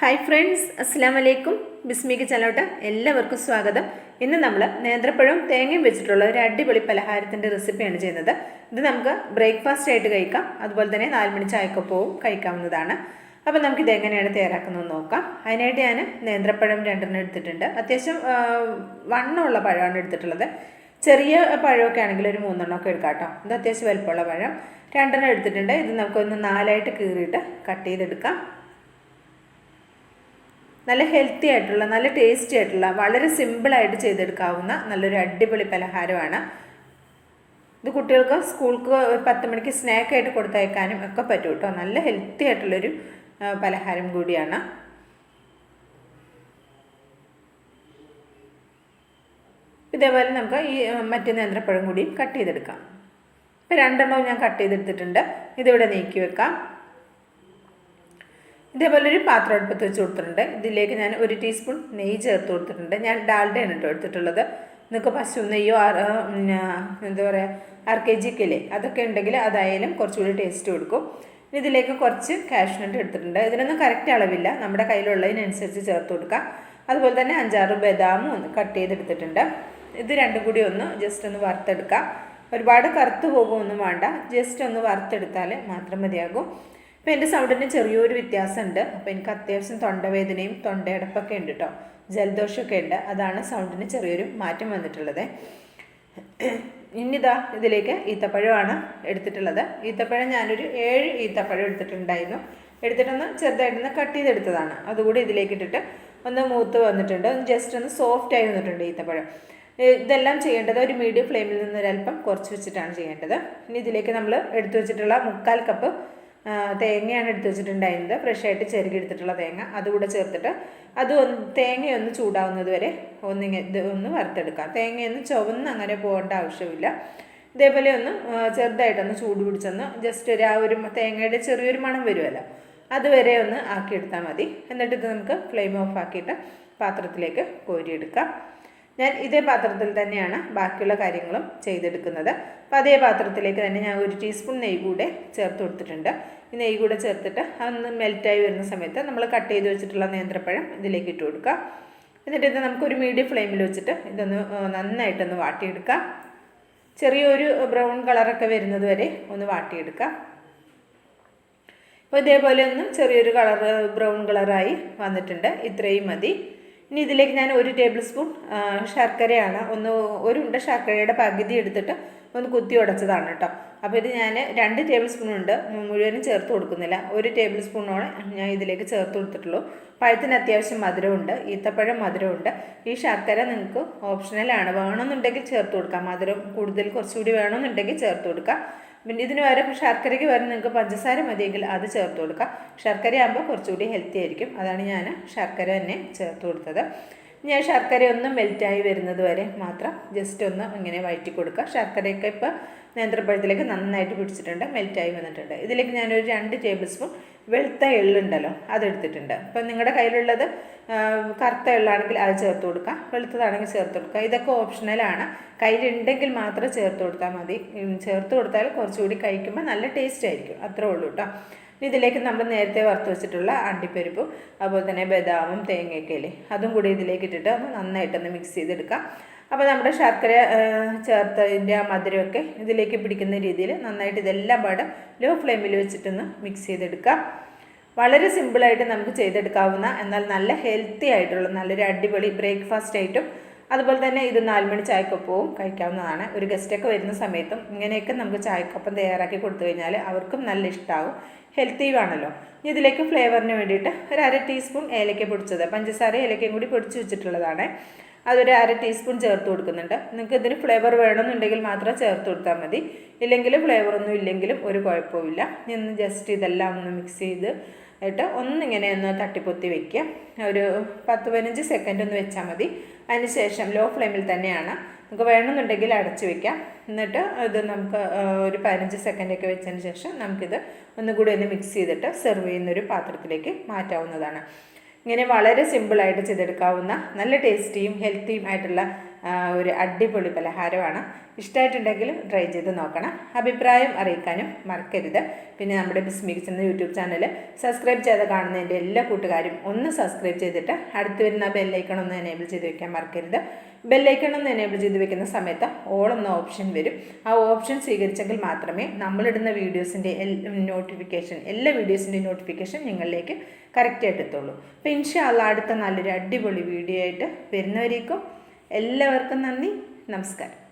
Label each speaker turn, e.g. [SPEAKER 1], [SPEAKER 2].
[SPEAKER 1] Hi friends, അസ്സലാമു അലൈക്കും. ബിസ്മിക്ക് ചാനലോട്ട് എല്ലാവർക്കും സ്വാഗതം. ഇന്ന് നമ്മൾ നേന്ത്രപ്പഴവും തേങ്ങയും വെച്ചിട്ടുള്ള ഒരു അടിപൊളി പലഹാരത്തിൻ്റെ റെസിപ്പിയാണ് ചെയ്യുന്നത്. ഇത് നമുക്ക് ബ്രേക്ക്ഫാസ്റ്റ് ആയിട്ട് കഴിക്കാം, അതുപോലെ തന്നെ 4 മണി ചായക്കൊപ്പവും കഴിക്കാവുന്നതാണ്. അപ്പോൾ നമുക്കിത് എങ്ങനെയാണ് തയ്യാറാക്കുന്നത് നോക്കാം. അതിനായിട്ട് ഞാൻ നേന്ത്രപ്പഴം 2 എടുത്തിട്ടുണ്ട്. അത്യാവശ്യം വണ്ണമുള്ള പഴമാണ് എടുത്തിട്ടുള്ളത്. ചെറിയ പഴമൊക്കെ ആണെങ്കിൽ ഒരു 3 എടുക്കാം കേട്ടോ. ഇത് അത്യാവശ്യം വലുപ്പമുള്ള പഴം 2 എടുത്തിട്ടുണ്ട്. ഇത് നമുക്കൊന്ന് 4 കീറിയിട്ട് കട്ട് ചെയ്തെടുക്കാം. നല്ല ഹെൽത്തി ആയിട്ടുള്ള, നല്ല ടേസ്റ്റി ആയിട്ടുള്ള, വളരെ സിമ്പിളായിട്ട് ചെയ്തെടുക്കാവുന്ന നല്ലൊരു അടിപൊളി പലഹാരമാണ്. ഇത് കുട്ടികൾക്ക് സ്കൂൾക്ക് 10 മണിക്ക് സ്നാക്കായിട്ട് കൊടുത്തയക്കാനും ഒക്കെ പറ്റും കേട്ടോ. നല്ല ഹെൽത്തി ആയിട്ടുള്ളൊരു പലഹാരം കൂടിയാണ്. ഇതേപോലെ നമുക്ക് ഈ മറ്റേ നേന്ത്രപ്പഴം കൂടി കട്ട് ചെയ്തെടുക്കാം. ഇപ്പോൾ 2 ഞാൻ കട്ട് ചെയ്തെടുത്തിട്ടുണ്ട്. ഇതിവിടെ നീക്കി വെക്കാം. ഇതേപോലെ ഒരു പാത്രം അടുപ്പത്ത് വെച്ച് കൊടുത്തിട്ടുണ്ട്. ഇതിലേക്ക് ഞാൻ 1 ടീസ്പൂൺ നെയ്യ് ചേർത്ത് കൊടുത്തിട്ടുണ്ട്. ഞാൻ ഡാൽഡയാണ് കേട്ടോ എടുത്തിട്ടുള്ളത്. നിങ്ങൾക്ക് പശു നെയ്യോ എന്താ പറയുക RKG അതൊക്കെ ഉണ്ടെങ്കിൽ അതായാലും കുറച്ചുകൂടി ടേസ്റ്റ് കൊടുക്കും. ഇതിലേക്ക് കുറച്ച് കാഷ്യൂനട്ട് എടുത്തിട്ടുണ്ട്. ഇതിനൊന്നും കറക്റ്റ് അളവില്ല, നമ്മുടെ കയ്യിലുള്ളതിനനുസരിച്ച് ചേർത്ത് കൊടുക്കുക. അതുപോലെ തന്നെ 5-6 ബദാമും ഒന്ന് കട്ട് ചെയ്തെടുത്തിട്ടുണ്ട്. ഇത് രണ്ടും കൂടി ഒന്ന് ജസ്റ്റ് ഒന്ന് വറുത്തെടുക്കാം. ഒരുപാട് കറുത്ത് പോകുമൊന്നും വേണ്ട, ജസ്റ്റ് ഒന്ന് വറുത്തെടുത്താൽ മാത്രം മതിയാകും. ഇപ്പോൾ എൻ്റെ സൗണ്ടിന് ചെറിയൊരു വ്യത്യാസമുണ്ട്. അപ്പോൾ എനിക്ക് അത്യാവശ്യം തൊണ്ടവേദനയും തൊണ്ടയടപ്പൊക്കെ ഉണ്ട് കേട്ടോ, ജലദോഷമൊക്കെ ഉണ്ട്. അതാണ് സൗണ്ടിന് ചെറിയൊരു മാറ്റം വന്നിട്ടുള്ളത്. ഇനിതാ ഇതിലേക്ക് ഈത്തപ്പഴമാണ് എടുത്തിട്ടുള്ളത്. ഈത്തപ്പഴം ഞാനൊരു 7 ഈത്തപ്പഴം എടുത്തിട്ടുണ്ടായിരുന്നു. എടുത്തിട്ടൊന്ന് ചെറുതായിട്ടൊന്ന് കട്ട് ചെയ്തെടുത്തതാണ്. അതുകൂടി ഇതിലേക്ക് ഇട്ടിട്ട് ഒന്ന് മൂത്ത് വന്നിട്ടുണ്ട്. ജസ്റ്റ് ഒന്ന് സോഫ്റ്റായി വന്നിട്ടുണ്ട് ഈത്തപ്പഴം. ഇതെല്ലാം ചെയ്യേണ്ടത് ഒരു മീഡിയം ഫ്ലെയിമിൽ നിന്ന് ഒരല്പം കുറച്ച് വെച്ചിട്ടാണ് ചെയ്യേണ്ടത്. ഇനി ഇതിലേക്ക് നമ്മൾ എടുത്തു വെച്ചിട്ടുള്ള 1/4 കപ്പ് തേങ്ങയാണ് എടുത്ത് വെച്ചിട്ടുണ്ടായിരുന്നത്. ഫ്രഷായിട്ട് ചെറുകി എടുത്തിട്ടുള്ള തേങ്ങ അതുകൂടെ ചേർത്തിട്ട് തേങ്ങയൊന്ന് ചൂടാവുന്നത് വരെ ഒന്ന് വറുത്തെടുക്കാം. തേങ്ങയൊന്ന് ചുവന്ന് അങ്ങനെ പോകേണ്ട ആവശ്യമില്ല. ഇതേപോലെ ഒന്ന് ചെറുതായിട്ടൊന്ന് ചൂട് പിടിച്ചൊന്ന് ജസ്റ്റ് ഒരു തേങ്ങയുടെ ചെറിയൊരു മണം വരുമല്ലോ, അതുവരെ ഒന്ന് ആക്കിയെടുത്താൽ മതി. എന്നിട്ട് ഇത് നമുക്ക് ഫ്ലെയിം ഓഫ് ആക്കിയിട്ട് പാത്രത്തിലേക്ക് കോരിയെടുക്കാം. ഞാൻ ഇതേ പാത്രത്തിൽ തന്നെയാണ് ബാക്കിയുള്ള കാര്യങ്ങളും ചെയ്തെടുക്കുന്നത്. അപ്പോൾ അതേ പാത്രത്തിലേക്ക് തന്നെ ഞാൻ 1 ടീസ്പൂൺ നെയ്യ് കൂടെ ചേർത്ത് കൊടുത്തിട്ടുണ്ട്. ഈ നെയ്യ് കൂടെ ചേർത്തിട്ട് അതൊന്ന് മെൽറ്റായി വരുന്ന സമയത്ത് നമ്മൾ കട്ട് ചെയ്ത് വെച്ചിട്ടുള്ള നേന്ത്രപ്പഴം ഇതിലേക്ക് ഇട്ട് കൊടുക്കുക. എന്നിട്ട് ഇത് നമുക്കൊരു മീഡിയം ഫ്ലെയിമിൽ വെച്ചിട്ട് ഇതൊന്ന് നന്നായിട്ടൊന്ന് വാട്ടിയെടുക്കാം. ചെറിയൊരു ബ്രൗൺ കളറൊക്കെ വരുന്നത് വരെ ഒന്ന് വാട്ടിയെടുക്കാം. അപ്പോൾ ഇതേപോലെ ഒന്ന് ചെറിയൊരു ബ്രൗൺ കളറായി വന്നിട്ടുണ്ട്. ഇത്രയും മതി. ഇനി ഇതിലേക്ക് ഞാൻ 1 ടേബിൾ സ്പൂൺ ശർക്കരയാണ്, ഒരു ഉണ്ട ശർക്കരയുടെ പകുതി എടുത്തിട്ട് ഒന്ന് കുത്തി ഉടച്ചതാണ് കേട്ടോ. അപ്പോൾ ഇത് ഞാൻ 2 ടേബിൾ സ്പൂൺ ഉണ്ട്, മുഴുവനും ചേർത്ത് കൊടുക്കുന്നില്ല. 1 ടേബിൾ സ്പൂണോളം ഞാൻ ഇതിലേക്ക് ചേർത്ത് കൊടുത്തിട്ടുള്ളൂ. പഴത്തിന് അത്യാവശ്യം മധുരമുണ്ട്, ഈത്തപ്പഴം മധുരമുണ്ട്. ഈ ശർക്കര നിങ്ങൾക്ക് ഓപ്ഷണലാണ്, വേണമെന്നുണ്ടെങ്കിൽ ചേർത്ത് കൊടുക്കാം. മധുരം കൂടുതൽ കുറച്ചുകൂടി വേണമെന്നുണ്ടെങ്കിൽ ചേർത്ത് കൊടുക്കാം. പിന്നെ ഇതിന് പകരം ശർക്കരയ്ക്ക് പകരം നിങ്ങൾക്ക് പഞ്ചസാര മതിയെങ്കിൽ അത് ചേർത്ത് കൊടുക്കാം. ശർക്കര ആകുമ്പോൾ കുറച്ചുകൂടി ഹെൽത്തി ആയിരിക്കും. അതാണ് ഞാൻ ശർക്കര തന്നെ ചേർത്ത് കൊടുത്തത്. ഞാൻ ശർക്കര ഒന്ന് മെൽറ്റായി വരുന്നത് വരെ മാത്രം ജസ്റ്റ് ഒന്ന് ഇങ്ങനെ വഴറ്റി കൊടുക്കുക. ശർക്കരയൊക്കെ ഇപ്പോൾ നേന്ത്രപ്പഴത്തിലേക്ക് നന്നായിട്ട് പിടിച്ചിട്ടുണ്ട്, മെൽറ്റായി വന്നിട്ടുണ്ട്. ഇതിലേക്ക് ഞാനൊരു 2 ടേബിൾ സ്പൂൺ വെളുത്ത എള്ളുണ്ടല്ലോ അതെടുത്തിട്ടുണ്ട്. അപ്പം നിങ്ങളുടെ കയ്യിലുള്ളത് കറുത്ത എള്ളാണെങ്കിൽ അത് ചേർത്ത് കൊടുക്കുക, വെളുത്തതാണെങ്കിൽ ചേർത്ത് കൊടുക്കുക. ഇതൊക്കെ ഓപ്ഷണലാണ്, കയ്യിലുണ്ടെങ്കിൽ മാത്രം ചേർത്ത് കൊടുത്താൽ മതി. ചേർത്ത് കൊടുത്താൽ കുറച്ചുകൂടി കഴിക്കുമ്പോൾ നല്ല ടേസ്റ്റ് ആയിരിക്കും, അത്രേ ഉള്ളൂ കേട്ടോ. ഇതിലേക്ക് നമ്മൾ നേരത്തെ വറുത്ത് വെച്ചിട്ടുള്ള അണ്ടിപ്പരിപ്പും അതുപോലെ തന്നെ ബദാമും തേങ്ങയൊക്കെ ഇല്ലേ അതും കൂടി ഇതിലേക്ക് ഇട്ടിട്ട് ഒന്ന് നന്നായിട്ടൊന്ന് മിക്സ് ചെയ്തെടുക്കാം. അപ്പോൾ നമ്മുടെ ശർക്കര ചേർത്തതിൻ്റെ ആ മധുരമൊക്കെ ഇതിലേക്ക് പിടിക്കുന്ന രീതിയിൽ നന്നായിട്ട് ഇതെല്ലാം പാടെ ലോ ഫ്ലെയിമിൽ വെച്ചിട്ടൊന്ന് മിക്സ് ചെയ്തെടുക്കാം. വളരെ സിമ്പിളായിട്ട് നമുക്ക് ചെയ്തെടുക്കാവുന്ന, എന്നാൽ നല്ല ഹെൽത്തി ആയിട്ടുള്ള നല്ലൊരു അടിപൊളി ബ്രേക്ക്ഫാസ്റ്റ് ആയിട്ടും അതുപോലെ തന്നെ ഇത് 4 മണി ചായക്കൊപ്പവും കഴിക്കാവുന്നതാണ്. ഒരു ഗസ്റ്റൊക്കെ വരുന്ന സമയത്തും ഇങ്ങനെയൊക്കെ നമുക്ക് ചായക്കൊപ്പം തയ്യാറാക്കി കൊടുത്തു കഴിഞ്ഞാൽ അവർക്കും നല്ല ഇഷ്ടമാവും, ഹെൽത്തിയുമാണല്ലോ. ഇതിലേക്ക് ഫ്ലേവറിന് വേണ്ടിയിട്ട് ഒരു 1/2 ടീസ്പൂൺ ഏലക്ക പൊടിച്ചത്, പഞ്ചസാര ഏലക്കയും കൂടി പൊടിച്ച് വെച്ചിട്ടുള്ളതാണ്, അതൊരു 1/2 ടീസ്പൂൺ ചേർത്ത് കൊടുക്കുന്നുണ്ട്. നിങ്ങൾക്ക് ഇതിന് ഫ്ലേവർ വേണമെന്നുണ്ടെങ്കിൽ മാത്രം ചേർത്ത് കൊടുത്താൽ മതി, ഇല്ലെങ്കിൽ ഫ്ലേവറൊന്നും ഇല്ലെങ്കിലും ഒരു കുഴപ്പമില്ല. ഇന്ന് ജസ്റ്റ് ഇതെല്ലാം ഒന്ന് മിക്സ് ചെയ്ത് ഒന്നിങ്ങനെ ഒന്ന് തട്ടിപ്പൊത്തി വയ്ക്കുക. ഒരു 10-15 സെക്കൻഡ് ഒന്ന് വെച്ചാൽ മതി. അതിനുശേഷം ലോ ഫ്ലെയിമിൽ തന്നെയാണ്, നമുക്ക് വേണമെന്നുണ്ടെങ്കിൽ അടച്ചു വയ്ക്കാം. എന്നിട്ട് ഇത് നമുക്ക് ഒരു 15 സെക്കൻഡൊക്കെ വെച്ചതിന് ശേഷം നമുക്കിത് ഒന്നുകൂടി ഒന്ന് മിക്സ് ചെയ്തിട്ട് സെർവ് ചെയ്യുന്നൊരു പാത്രത്തിലേക്ക് മാറ്റാവുന്നതാണ്. ഇങ്ങനെ വളരെ സിമ്പിളായിട്ട് ചെയ്തെടുക്കാവുന്ന നല്ല ടേസ്റ്റിയും ഹെൽത്തിയും ആയിട്ടുള്ള ഒരു അടിപൊളി പലഹാരമാണ്. ഇഷ്ടമായിട്ടുണ്ടെങ്കിൽ ട്രൈ ചെയ്ത് നോക്കണം. അഭിപ്രായം അറിയിക്കാനും മറക്കരുത്. പിന്നെ നമ്മുടെ ബിസ്മി കിച്ചൻ യൂട്യൂബ് ചാനൽ സബ്സ്ക്രൈബ് ചെയ്ത് കാണുന്ന എൻ്റെ എല്ലാ കൂട്ടുകാരും ഒന്ന് സബ്സ്ക്രൈബ് ചെയ്തിട്ട് അടുത്ത് വരുന്ന ബെല്ലൈക്കൺ ഒന്ന് എനേബിൾ ചെയ്ത് വെക്കാൻ മറക്കരുത്. ബെല്ലൈക്കൺ ഒന്ന് എനേബിൾ ചെയ്ത് വെക്കുന്ന സമയത്ത് ഓൾ എന്ന ഓപ്ഷൻ വരും. ആ ഓപ്ഷൻ സ്വീകരിച്ചെങ്കിൽ മാത്രമേ നമ്മളിടുന്ന വീഡിയോസിൻ്റെ എല്ലാ വീഡിയോസിൻ്റെയും നോട്ടിഫിക്കേഷൻ നിങ്ങളിലേക്ക് കറക്റ്റായിട്ട് എത്തുള്ളൂ. അപ്പോൾ ഇൻഷാ അല്ലാഹ് അടുത്ത നല്ലൊരു അടിപൊളി വീഡിയോ ആയിട്ട് വരുന്നവരേക്കും എല്ലാവർക്കും നന്ദി, നമസ്കാരം.